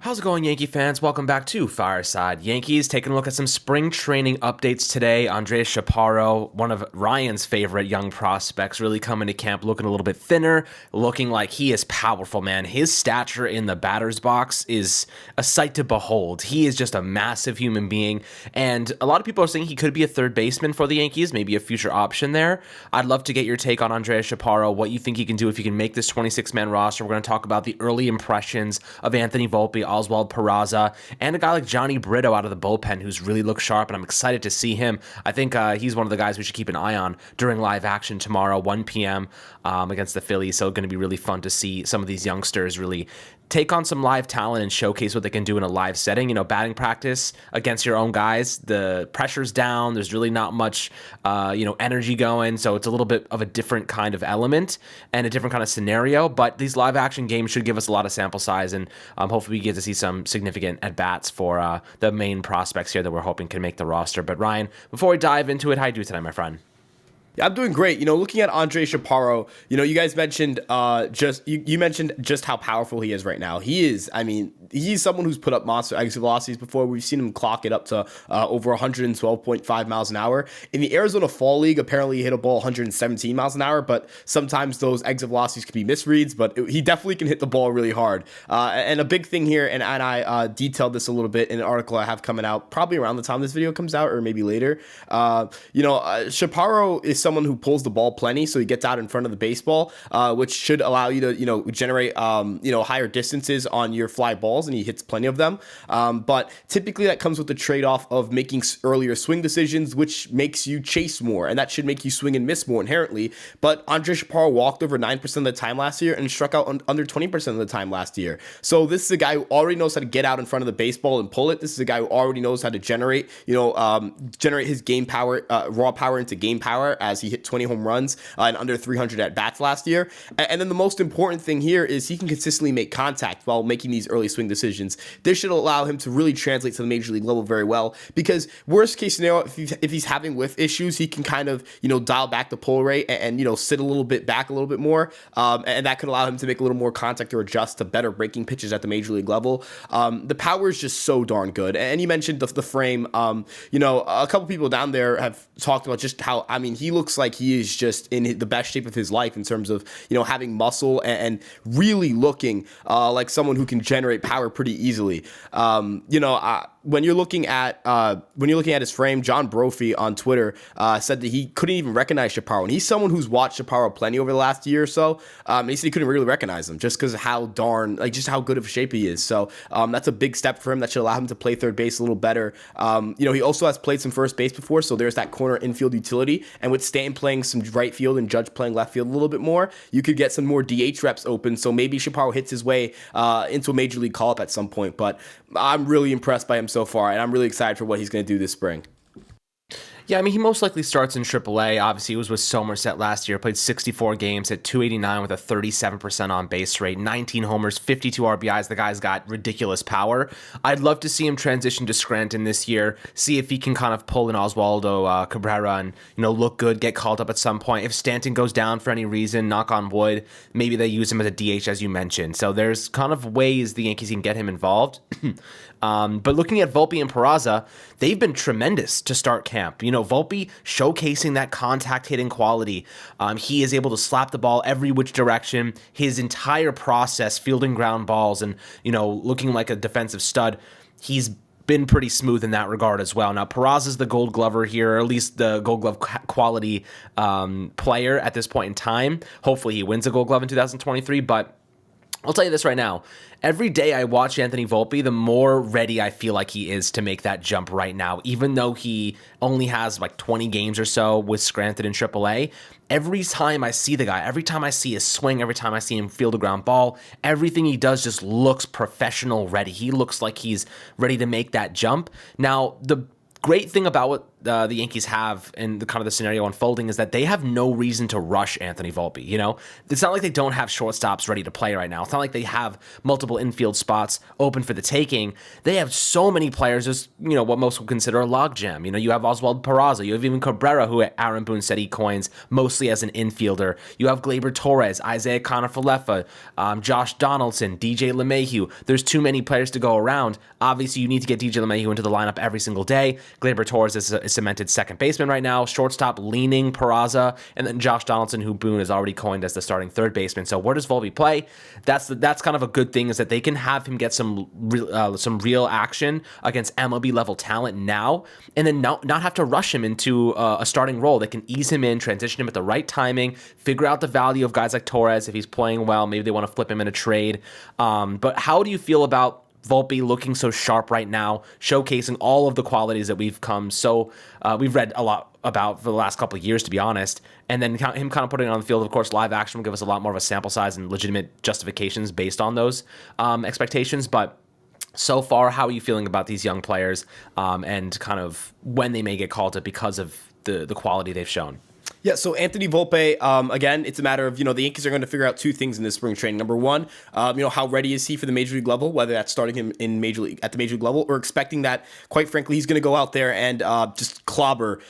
How's it going, Yankee fans? Welcome back to Fireside Yankees. Taking a look at some spring training updates today. Andres Chaparro, one of Ryan's favorite young prospects, really coming to camp looking a little bit thinner, looking like he is powerful, man. His stature in the batter's box is a sight to behold. He is just a massive human being, and a lot of people are saying he could be a third baseman for the Yankees, maybe a future option there. I'd love to get your take on Andres Chaparro, what you think he can do if he can make this 26-man roster. We're going to talk about the early impressions of Anthony Volpe, Oswald, Peraza, and a guy like Johnny Brito out of the bullpen who's really looked sharp, and I'm excited to see him. I think he's one of the guys we should keep an eye on during live action tomorrow, 1 p.m. Against the Phillies, so going to be really fun to see some of these youngsters really take on some live talent and showcase what they can do in a live setting. You know, batting practice against your own guys, the pressure's down, there's really not much energy going, so it's a little bit of a different kind of element and a different kind of scenario, but these live action games should give us a lot of sample size, and hopefully we get to see some significant at-bats for the main prospects here that we're hoping can make the roster. But Ryan, before we dive into it, how you doing tonight, my friend? Yeah, I'm doing great. Looking at Andres Chaparro, you guys mentioned you mentioned just how powerful he is right now. He's someone who's put up monster exit velocities before. We've seen him clock it up to over 112.5 miles an hour. In the Arizona Fall League, apparently he hit a ball 117 miles an hour, but sometimes those exit velocities could be misreads, but he definitely can hit the ball really hard. And a big thing here, and I detailed this a little bit in an article I have coming out probably around the time this video comes out or maybe later. Chaparro is someone who pulls the ball plenty, so he gets out in front of the baseball, which should allow you to generate higher distances on your fly balls, and he hits plenty of them. But typically that comes with the trade-off of making earlier swing decisions, which makes you chase more, and that should make you swing and miss more inherently. But Andres Chaparro walked over 9% of the time last year and struck out under 20% of the time last year. So this is a guy who already knows how to get out in front of the baseball and pull it. This is a guy who already knows how to generate his game power, raw power into game power, as he hit 20 home runs and under 300 at bats last year. And then the most important thing here is he can consistently make contact while making these early swing decisions. This should allow him to really translate to the major league level very well, because worst case scenario, if he's having whiff issues, he can kind of dial back the pull rate and sit a little bit back a little bit more, and that could allow him to make a little more contact or adjust to better breaking pitches at the major league level. The power is just so darn good. And you mentioned the frame. A couple people down there have talked about just how he looks like he is just in the best shape of his life in terms of having muscle and really looking like someone who can generate power pretty easily. When you're looking at his frame, John Brophy on Twitter said that he couldn't even recognize Chaparro, and he's someone who's watched Chaparro plenty over the last year or so. And he said he couldn't really recognize him just because of how good of a shape he is. So that's a big step for him. That should allow him to play third base a little better. He also has played some first base before, so there's that corner infield utility. And with Stanton playing some right field and Judge playing left field a little bit more, you could get some more DH reps open. So maybe Chaparro hits his way into a major league call-up at some point. But I'm really impressed by him so far, and I'm really excited for what he's going to do this spring. Yeah, he most likely starts in AAA. Obviously, he was with Somerset last year, played 64 games at 289 with a 37% on base rate, 19 homers, 52 RBIs. The guy's got ridiculous power. I'd love to see him transition to Scranton this year, see if he can kind of pull an Oswaldo Cabrera and look good, get called up at some point. If Stanton goes down for any reason, knock on wood, maybe they use him as a DH, as you mentioned. So there's kind of ways the Yankees can get him involved. But looking at Volpe and Peraza, they've been tremendous to start camp. Volpe showcasing that contact hitting quality. He is able to slap the ball every which direction. His entire process, fielding ground balls and, looking like a defensive stud, he's been pretty smooth in that regard as well. Now, Peraza's the Gold Glover here, or at least the Gold Glove quality player at this point in time. Hopefully he wins a Gold Glove in 2023, but I'll tell you this right now. Every day I watch Anthony Volpe, the more ready I feel like he is to make that jump right now. Even though he only has like 20 games or so with Scranton in AAA, every time I see the guy, every time I see his swing, every time I see him field a ground ball, everything he does just looks professional ready. He looks like he's ready to make that jump. Now, the great thing about the Yankees have in the kind of the scenario unfolding is that they have no reason to rush Anthony Volpe. You know, it's not like they don't have shortstops ready to play right now. It's not like they have multiple infield spots open for the taking. They have so many players, just, you know, what most would consider a logjam. You know, you have Oswald Peraza, you have even Cabrera, who Aaron Boone said he coins mostly as an infielder. You have Gleyber Torres, Isaiah Kiner-Falefa, Josh Donaldson, DJ LeMahieu. There's too many players to go around. Obviously, you need to get DJ LeMahieu into the lineup every single day. Gleyber Torres is a cemented second baseman right now. Shortstop leaning Peraza, and then Josh Donaldson, who Boone has already coined as the starting third baseman. So where does Volpe play? That's kind of a good thing, is that they can have him get some real action against MLB level talent now, and then not have to rush him into a starting role. They can ease him in, transition him at the right timing, figure out the value of guys like Torres. If he's playing well, maybe they want to flip him in a trade. But how do you feel about Volpe looking so sharp right now, showcasing all of the qualities that we've read a lot about for the last couple of years, to be honest, and then him kind of putting it on the field? Of course, live action will give us a lot more of a sample size and legitimate justifications based on those expectations. But so far, how are you feeling about these young players and kind of when they may get called up because of the quality they've shown? Yeah, so Anthony Volpe, again, it's a matter of, the Yankees are going to figure out two things in this spring training. Number one, how ready is he for the major league level, whether that's starting him at the major league level, or expecting that, quite frankly, he's going to go out there and just clobber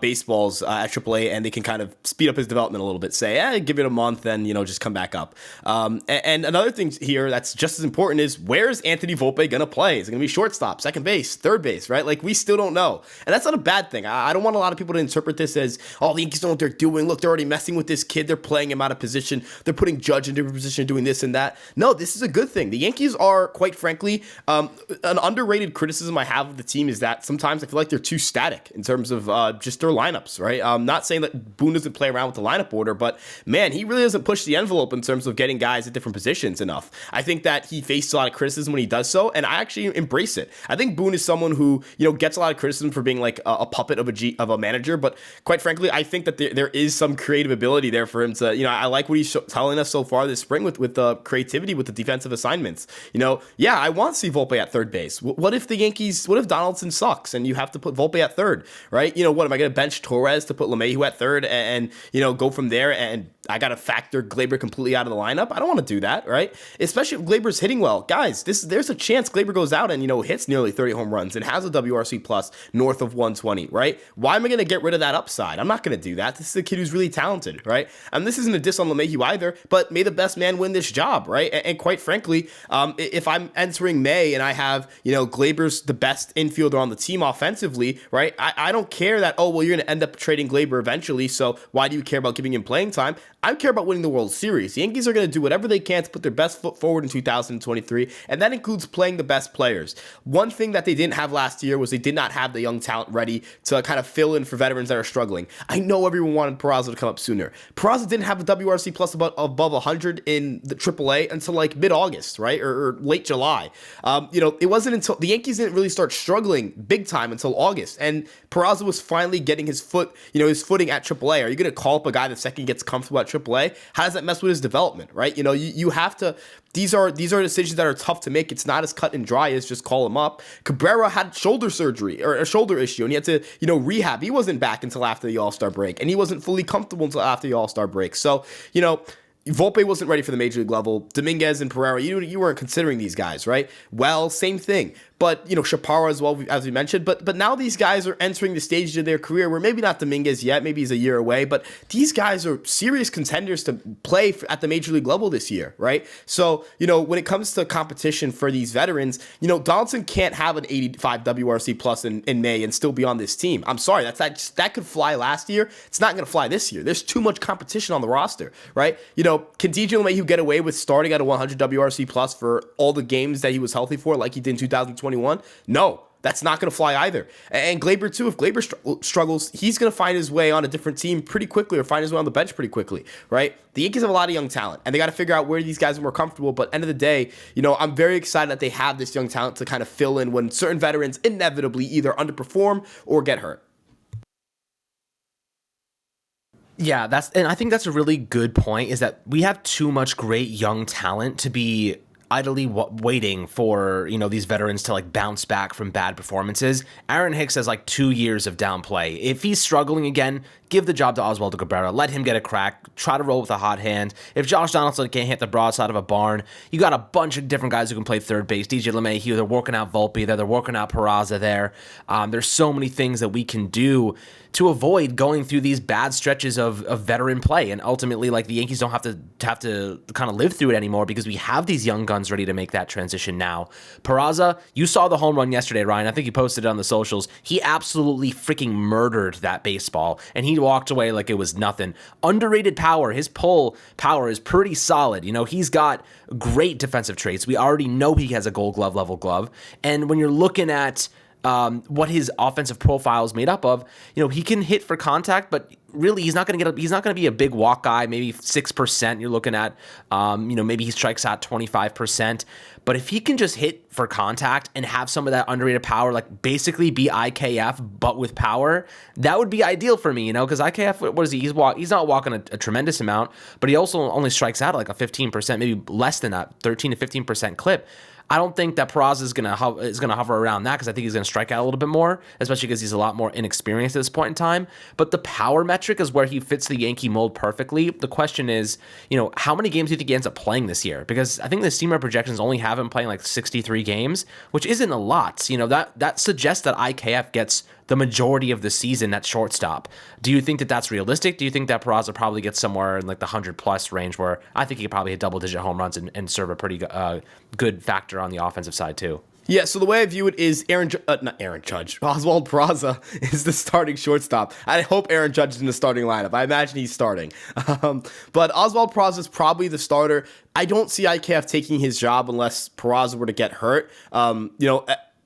baseballs at AAA, and they can kind of speed up his development a little bit, say, give it a month and, just come back up. And another thing here that's just as important is, where's Anthony Volpe going to play? Is it going to be shortstop, second base, third base, right? Like, we still don't know. And that's not a bad thing. I don't want a lot of people to interpret this as, the Yankees don't know what they're doing. Look, they're already messing with this kid. They're playing him out of position. They're putting Judge in a different position, doing this and that. No, this is a good thing. The Yankees are, quite frankly, an underrated criticism I have of the team is that sometimes I feel like they're too static in terms of just their lineups, right? I'm not saying that Boone doesn't play around with the lineup order, but man, he really doesn't push the envelope in terms of getting guys at different positions enough. I think that he faces a lot of criticism when he does so, and I actually embrace it. I think Boone is someone who, gets a lot of criticism for being like a puppet of a manager, but quite frankly, I think that there is some creative ability there for him to, I like what he's telling us so far this spring with the creativity with the defensive assignments. I want to see Volpe at third base. What if Donaldson sucks and you have to put Volpe at third, right? What am I going to bench Torres to put LeMahieu at third and go from there, and I got to factor Gleyber completely out of the lineup? I don't want to do that, right? Especially if Gleyber's hitting well. Guys, there's a chance Gleyber goes out and, hits nearly 30 home runs and has a WRC plus north of 120, right? Why am I going to get rid of that upside? I'm not going to do that. This is a kid who's really talented, right? And this isn't a diss on LeMahieu either, but may the best man win this job, right? And quite frankly, if I'm entering May and I have, Gleyber's the best infielder on the team offensively, right? I don't care that, you're going to end up trading Gleyber eventually, so why do you care about giving him playing time? I care about winning the World Series. The Yankees are going to do whatever they can to put their best foot forward in 2023, and that includes playing the best players. One thing that they didn't have last year was they did not have the young talent ready to kind of fill in for veterans that are struggling. I know everyone wanted Peraza to come up sooner. Peraza didn't have a WRC plus above 100 in the AAA until like mid-August, right? Or late July. It wasn't until the Yankees didn't really start struggling big time until August, and Peraza was finally getting his footing at AAA. Are you going to call up a guy the second he gets comfortable at AAA? How does that mess with his development, right? You have to. These are decisions that are tough to make. It's not as cut and dry as just call him up. Cabrera had shoulder surgery or a shoulder issue, and he had to rehab. He wasn't back until after the All-Star break, and he wasn't fully comfortable until after the All-Star break. So Volpe wasn't ready for the major league level. Dominguez and Pereira, you weren't considering these guys, right? Well, same thing. But, Chaparro as well, as we mentioned. But now these guys are entering the stage of their career where maybe not Dominguez yet, maybe he's a year away, but these guys are serious contenders to play at the major league level this year, right? So, when it comes to competition for these veterans, Donaldson can't have an 85 WRC plus in May and still be on this team. I'm sorry, that could fly last year. It's not going to fly this year. There's too much competition on the roster, right? Can DJ LeMahieu get away with starting at a 100 WRC plus for all the games that he was healthy for, like he did in 2021? No, that's not going to fly either. And Gleyber too, if Gleyber struggles, he's going to find his way on a different team pretty quickly or find his way on the bench pretty quickly, right? The Yankees have a lot of young talent, and they got to figure out where these guys are more comfortable. But end of the day, I'm very excited that they have this young talent to kind of fill in when certain veterans inevitably either underperform or get hurt. Yeah, and I think that's a really good point, is that we have too much great young talent to be idly waiting for, these veterans to like bounce back from bad performances. Aaron Hicks has like 2 years of down play. If he's struggling again, give the job to Oswald Cabrera. Let him get a crack. Try to roll with a hot hand. If Josh Donaldson can't hit the broadside of a barn, you got a bunch of different guys who can play third base. DJ LeMahieu, they're working out Volpe there. They're working out Peraza there. There's so many things that we can do to avoid going through these bad stretches of veteran play. And ultimately, like, the Yankees don't have to kind of live through it anymore because we have these young guns ready to make that transition now. Peraza, you saw the home run yesterday, Ryan. I think you posted it on the socials. He absolutely freaking murdered that baseball, and he walked away like it was nothing. Underrated power. His pull power is pretty solid. He's got great defensive traits. We already know he has a Gold Glove level glove. And when you're looking at what his offensive profile is made up of, he can hit for contact, but really he's not going to be a big walk guy. Maybe 6% you're looking at. Maybe he strikes out 25%. But if he can just hit for contact and have some of that underrated power, like basically be IKF but with power, that would be ideal for me. Because IKF, what is he? He's not walking a tremendous amount, but he also only strikes out at like a 15%, maybe less than that, 13 to 15% clip. I don't think that Peraza is gonna hover around that, because I think he's gonna strike out a little bit more, especially because he's a lot more inexperienced at this point in time. But the power metric is where he fits the Yankee mold perfectly. The question is, how many games do you think he ends up playing this year? Because I think the Steamer projections only have him playing like 63 games, which isn't a lot. That suggests that IKF gets the majority of the season at shortstop. Do you think that that's realistic? Do you think that Peraza probably gets somewhere in like the 100+ range, where I think he could probably hit double-digit home runs and serve a pretty good factor on the offensive side too? Yeah, so the way I view it is Oswald Peraza is the starting shortstop. I hope Aaron Judge is in the starting lineup. I imagine he's starting. But Oswald Peraza is probably the starter. I don't see IKF taking his job unless Peraza were to get hurt.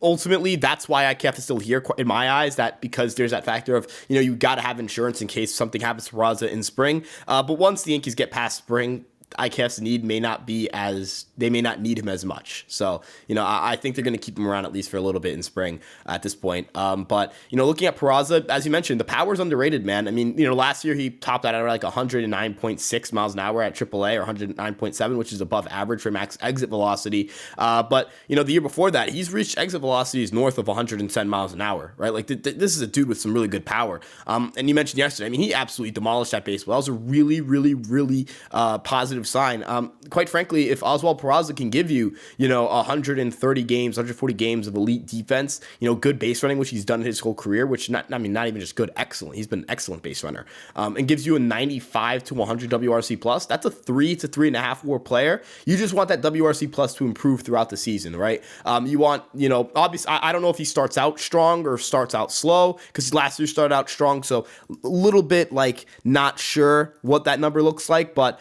Ultimately, that's why IKF is still here in my eyes, because there's that factor of, you got to have insurance in case something happens to Peraza in spring. But once the Yankees get past spring, IKF's need they may not need him as much. So, I think they're going to keep him around at least for a little bit in spring at this point. But, looking at Peraza, as you mentioned, the power's underrated, man. I mean, last year he topped out at like 109.6 miles an hour at AAA, or 109.7, which is above average for max exit velocity. But, the year before that, he's reached exit velocities north of 110 miles an hour, right? Like, this is a dude with some really good power. And you mentioned yesterday, I mean, he absolutely demolished that baseball. That was a really, really, really positive sign. Quite frankly, if Oswald Peraza can give you, 130 games, 140 games of elite defense, good base running, which he's done in his whole career, which not even just good, excellent. He's been an excellent base runner, and gives you a 95 to 100 WRC plus. That's a 3 to 3.5 WAR player. You just want that WRC plus to improve throughout the season, right? You want, obviously, I don't know if he starts out strong or starts out slow, because last year started out strong, so a little bit like not sure what that number looks like, but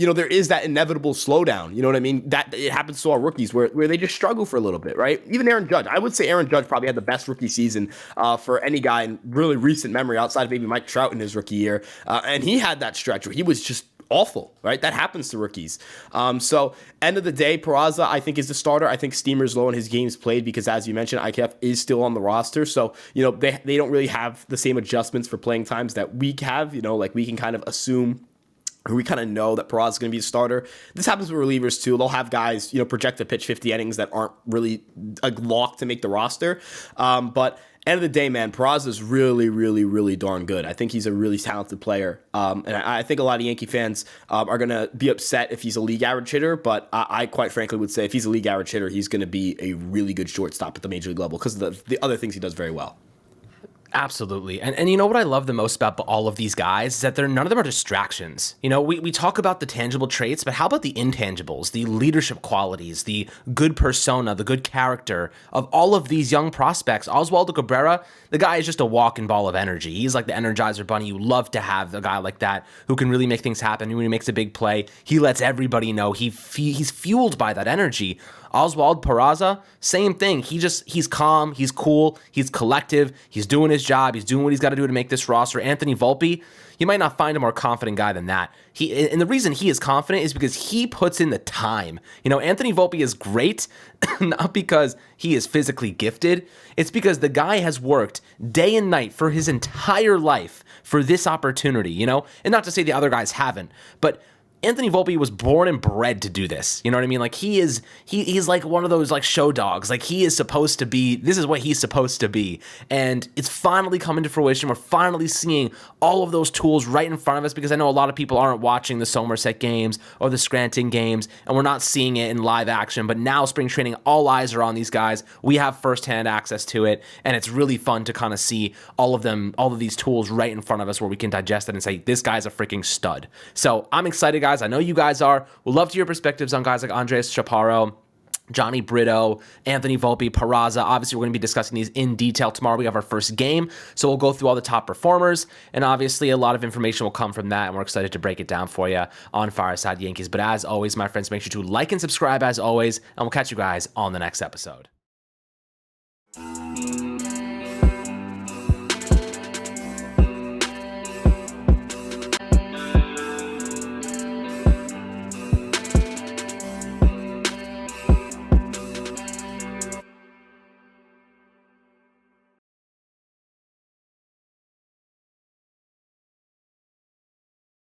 there is that inevitable slowdown. You know what I mean? That it happens to our rookies where they just struggle for a little bit, right? Even Aaron Judge. I would say Aaron Judge probably had the best rookie season for any guy in really recent memory, outside of maybe Mike Trout in his rookie year. And he had that stretch where he was just awful, right? That happens to rookies. So end of the day, Peraza, I think, is the starter. I think Steamer's low in his games played because, as you mentioned, IKF is still on the roster. So, they don't really have the same adjustments for playing times that we have. Like, we can kind of assume, we kind of know that Peraza is going to be a starter. This happens with relievers too. They'll have guys, project to pitch 50 innings that aren't really a lock to make the roster. But end of the day, man, Peraza is really, really, really darn good. I think he's a really talented player. And I think a lot of Yankee fans are going to be upset if he's a league average hitter. But I quite frankly would say if he's a league average hitter, he's going to be a really good shortstop at the major league level because of the other things he does very well. Absolutely. And you know what I love the most about all of these guys is that none of them are distractions. We talk about the tangible traits, but how about the intangibles, the leadership qualities, the good persona, the good character of all of these young prospects? Oswald Cabrera, the guy is just a walking ball of energy. He's like the Energizer Bunny. You love to have a guy like that who can really make things happen. When he makes a big play, he lets everybody know he's fueled by that energy. Oswald Peraza, same thing. He's calm, he's cool, he's collective, he's doing his job, he's doing what he's got to do to make this roster. Anthony Volpe, you might not find a more confident guy than that. And the reason he is confident is because he puts in the time. Anthony Volpe is great, not because he is physically gifted. It's because the guy has worked day and night for his entire life for this opportunity, and not to say the other guys haven't, but Anthony Volpe was born and bred to do this. You know what I mean? Like he's like one of those like show dogs. Like he is supposed to be, this is what he's supposed to be. And it's finally coming to fruition. We're finally seeing all of those tools right in front of us, because I know a lot of people aren't watching the Somerset games or the Scranton games, and we're not seeing it in live action. But now spring training, all eyes are on these guys. We have firsthand access to it, and it's really fun to kind of see all of these tools right in front of us where we can digest it and say, this guy's a freaking stud. So I'm excited, guys. I know you guys are. We'd love to hear perspectives on guys like Andres Chaparro, Johnny Brito, Anthony Volpe, Peraza. Obviously, we're going to be discussing these in detail tomorrow. We have our first game, so we'll go through all the top performers, and obviously a lot of information will come from that, and we're excited to break it down for you on Fireside Yankees. But as always, my friends, make sure to like and subscribe as always, and we'll catch you guys on the next episode.